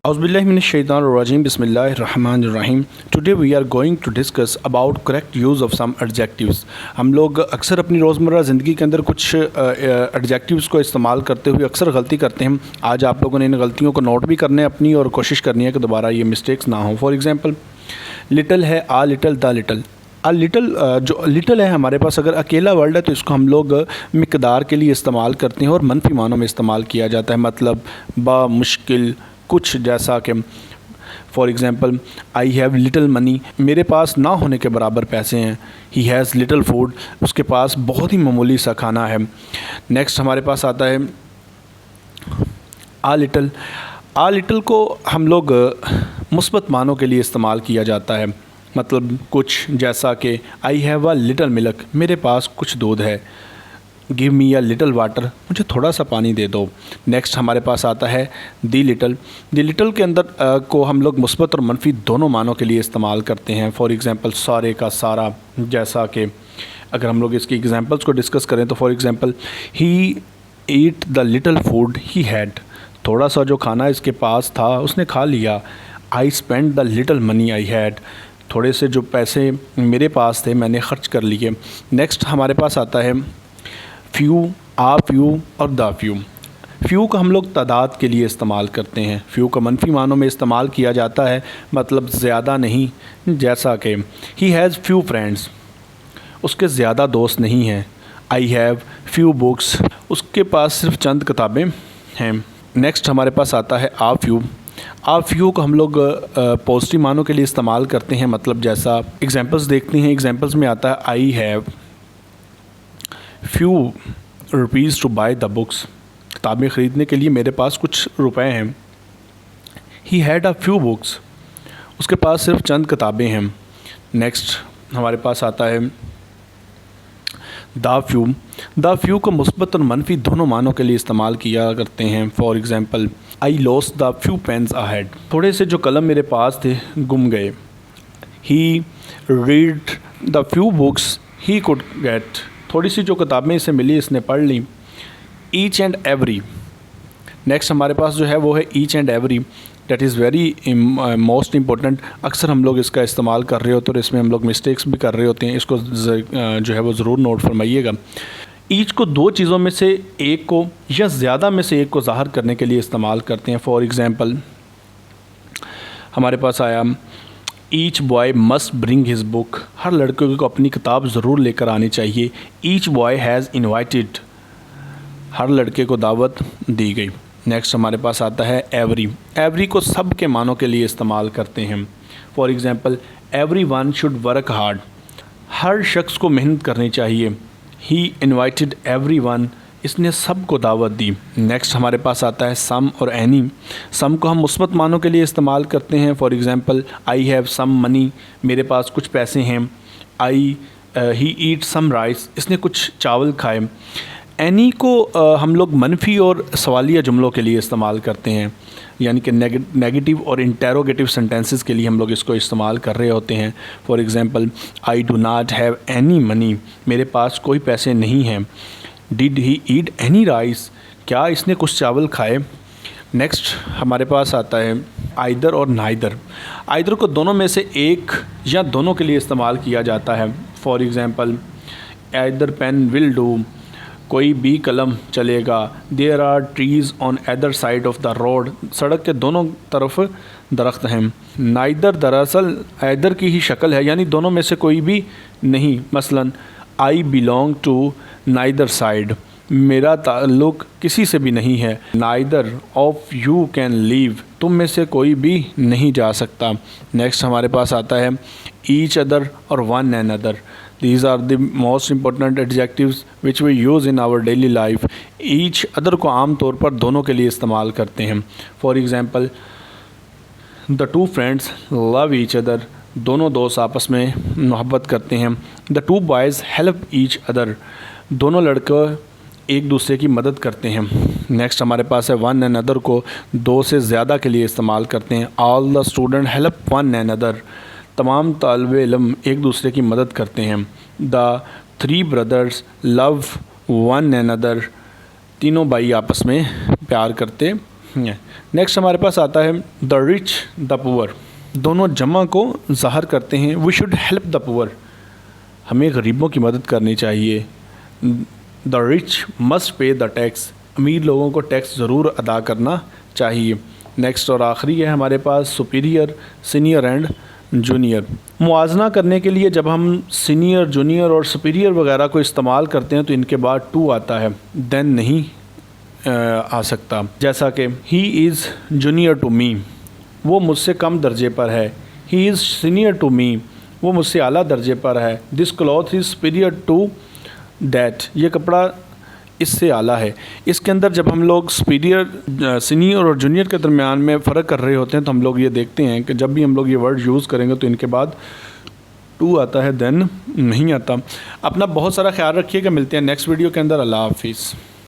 Auzubillahiminash-shaytanir-rajim. Bismillahir-rahmanir-rahim. Today we are going to discuss about correct use of some adjectives. हम लोग अक्सर अपनी रोज़मर्रा ज़िंदगी के अंदर कुछ एडजेक्टिव्स को इस्तेमाल करते हुए अक्सर गलती करते हैं। आज आप लोगों ने इन गलतियों को नोट भी करने अपनी और कोशिश करनी है कि दोबारा ये मिस्टेक्स ना हो। फॉर एग्ज़ाम्पल, लिटल है, आ लिटल, द लिटल। जो लिटल है हमारे पास अगर अकेला वर्ड है तो इसको हम लोग मिकदार के लिए इस्तेमाल करते हैं और मनफी मानों में इस्तेमाल किया जाता है। मतलब बा मुश्किल कुछ, जैसा कि for example I have little money, मेरे पास ना होने के बराबर पैसे हैं। ही हैज़ लिटल फूड, उसके पास बहुत ही मामूली सा खाना है। नेक्स्ट हमारे पास आता है आ लिटल। आ लिटल को हम लोग मुस्बत मानों के लिए इस्तेमाल किया जाता है। मतलब कुछ, जैसा कि I have a little milk, मेरे पास कुछ दूध है। Give me a little water, मुझे थोड़ा सा पानी दे दो। नेक्स्ट हमारे पास आता है दी लिटल। दी लिटल के अंदर को हम लोग मुस्बत और मनफी दोनों मानों के लिए इस्तेमाल करते हैं। फॉर एग्ज़ाम्पल सारे का सारा, जैसा कि अगर हम लोग इसकी एग्ज़ाम्पल्स को डिस्कस करें तो for example he eat the little food he had, थोड़ा सा जो खाना इसके पास था उसने खा लिया। I spend the little money I had, थोड़े से जो पैसे मेरे पास थे मैंने ख़र्च कर लिए। नेक्स्ट हमारे पास आता है फ़्यू, आ फ्यू और द फ्यू। फ़्यू का हम लोग तादाद के लिए इस्तेमाल करते हैं। फ़्यू का मनफी मानों में इस्तेमाल किया जाता है, मतलब ज़्यादा नहीं। जैसा कि ही हैज़ फ्यू फ्रेंड्स, उसके ज़्यादा दोस्त नहीं हैं। आई हैव फ्यू बुक्स, उसके पास सिर्फ चंद किताबें हैं। नेक्स्ट हमारे पास आता है आ फ्यू। आ फ्यू को हम लोग पॉजिटिव मानों के लिए इस्तेमाल करते हैं। मतलब जैसा एग्जांपल्स देखते हैं, एग्जांपल्स में आता है I have few rupees to buy the books, किताबें ख़रीदने के लिए मेरे पास कुछ रुपए हैं। He had a few books, उसके पास सिर्फ चंद किताबें हैं। नेक्स्ट हमारे पास आता है द फ्यू। द फ्यू को मुस्बत और मनफी दोनों मानों के लिए इस्तेमाल किया करते हैं। For example I lost the few pens ahead, थोड़े से जो कलम मेरे पास थे गुम गए। He read the few books he could get, थोड़ी सी जो किताबें इसे मिली इसने पढ़ ली। ईच एंड एवरी, नेक्स्ट हमारे पास जो है वो है each and every. That is very most important. अक्सर हम लोग इसका इस्तेमाल कर रहे होते हैं और इसमें हम लोग मिस्टेक्स भी कर रहे होते हैं। इसको जो है वो ज़रूर नोट फरमाइएगा। ईच को दो चीज़ों में से एक को या ज़्यादा में से एक को ज़ाहिर करने के लिए इस्तेमाल करते हैं। फॉर एग्ज़ाम्पल हमारे पास आया each boy must bring his book, हर लड़के को अपनी किताब ज़रूर लेकर आनी चाहिए। ईच बॉय हैज़ इन्वाइटेड, हर लड़के को दावत दी गई। नेक्स्ट हमारे पास आता है एवरी। एवरी को सब के मानों के लिए इस्तेमाल करते हैं। For example everyone should work hard, हर शख्स को मेहनत करनी चाहिए। ही इन्वाइटेड एवरी वन, इसने सब को दावत दी। नेक्स्ट हमारे पास आता है सम और एनी। सम को हम मुस्बत मानों के लिए इस्तेमाल करते हैं। For example I have some money, मेरे पास कुछ पैसे हैं। ही ईट सम राइस, इसने कुछ चावल खाए। एनी को हम लोग मनफी और सवालिया जुमलों के लिए इस्तेमाल करते हैं, यानी कि नेगेटिव और इंटेरोगेटिव सेंटेंसेस के लिए हम लोग इसको इस्तेमाल कर रहे होते हैं। For example I do not have any money, मेरे पास कोई पैसे नहीं हैं। Did he eat any rice, क्या इसने कुछ चावल खाए। नेक्स्ट हमारे पास आता है आइदर और नाइदर। आइदर को दोनों में से एक या दोनों के लिए इस्तेमाल किया जाता है। For example either pen will do, कोई भी कलम चलेगा। There are trees on other side of the road, सड़क के दोनों तरफ दरख्त हैं। नाइदर दरअसल आइदर की ही शक्ल है, यानी दोनों में से कोई भी नहीं। मसलन I belong to neither side, मेरा ताल्लुक़ किसी से भी नहीं है। Neither of you can leave, तुम में से कोई भी नहीं जा सकता। नेक्स्ट हमारे पास आता है ईच अदर और one and other. These are the most important adjectives which we use in our daily life. Each other को आम तौर पर दोनों के लिए इस्तेमाल करते हैं। For example, the two friends love each other, दोनों दोस्त आपस में मोहब्बत करते हैं। The two boys help each other, दोनों लड़के एक दूसरे की मदद करते हैं। नेक्स्ट हमारे पास है वन एंड अदर को दो से ज़्यादा के लिए इस्तेमाल करते हैं। All the student help one another, तमाम तालिबे इल्म एक दूसरे की मदद करते हैं। The three brothers love one another, तीनों भाई आपस में प्यार करते नेक्स्ट हमारे पास आता है द रिच द पुअर, दोनों जमा को ज़ाहिर करते हैं। We should help the poor, हमें गरीबों की मदद करनी चाहिए। The rich must pay the tax, अमीर लोगों को टैक्स ज़रूर अदा करना चाहिए। नेक्स्ट और आखिरी है हमारे पास सुपीरियर, सीनियर एंड जूनियर। मुआजना करने के लिए जब हम सीनियर, जूनियर और सुपीरियर वगैरह को इस्तेमाल करते हैं तो इनके बाद टू आता है, देन नहीं आ सकता। जैसा कि he is junior to me, वो मुझसे कम दर्जे पर है। He is senior to me, वो मुझसे आला दर्जे पर है। This cloth is superior to that, ये कपड़ा इससे आला है। इसके अंदर जब हम लोग सुपीरियर, सीनियर और जूनियर के दरमियान में फ़र्क कर रहे होते हैं तो हम लोग ये देखते हैं कि जब भी हम लोग ये वर्ड यूज़ करेंगे तो इनके बाद टू आता है, देन नहीं आता। अपना बहुत सारा ख्याल रखिएगा, मिलते हैं नेक्स्ट वीडियो के अंदर। अल्लाह हाफिज़।